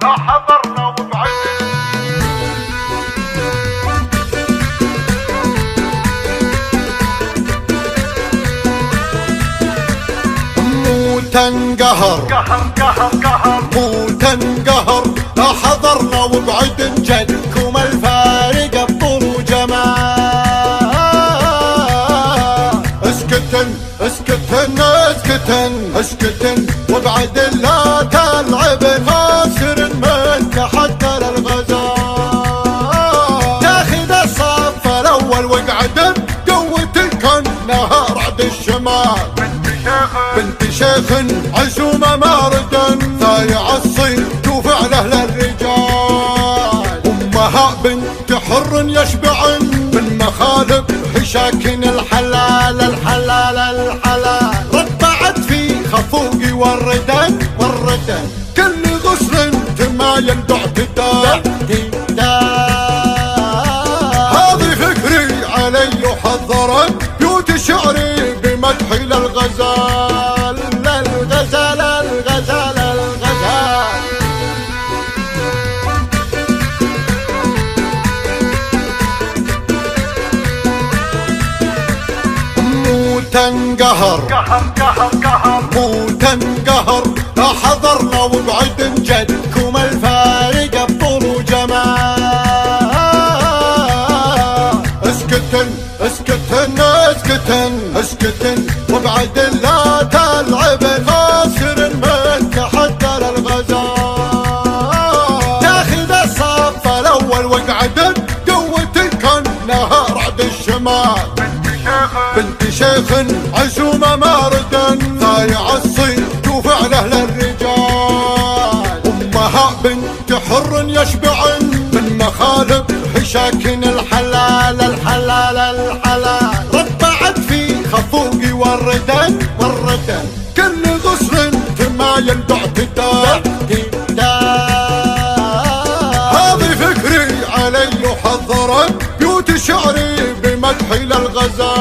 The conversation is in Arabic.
حضرنا وبعدنا. مو تنقهر مو تنقهر، حضرنا وبعد جدكم الفارق بطول وجمال. اسكتن اسكتن اسكتن اسكتن وبعد لا تلعب خاسر من تحت الغزال. تاخذ الصف الاول واقعد بقوتك النهار عد الشمال. بنت شيخ عزومة ماردا ضايع الصيت وفعله للرجال. أمها بنت حر يشبعن من مخالب حشاكن الحلال الحلال الحلال. ربعت في خفوقي والردن والردن كل غسل تمايل باعتدال. هذه فكري علي وحضرت بيوت شعري بمدحي للغزال للغزال الغزال الغزال. مو تنقهر مو تنقهر، حضرنا وبعد جدكم الفارق بطول وجمال. اسكتن اسكتن اسكتن اسكتن وبعد لا تلعب خاسر من تحت الغزال. تاخذ الصف الاول واقعد بقوتك النهار عد الشمال. بنت شيخ عزومة ماردا ضايع الصيت وفعله للرجال. أمها بنت حر يشبعن من مخالب حشاكن الحلال الحلال الحلال. ربعت في خفوقي والردن والردن كل غسل تمايل باعتدال. هذه فكري علي وحضرت بيوت شعري بمدحي للغزال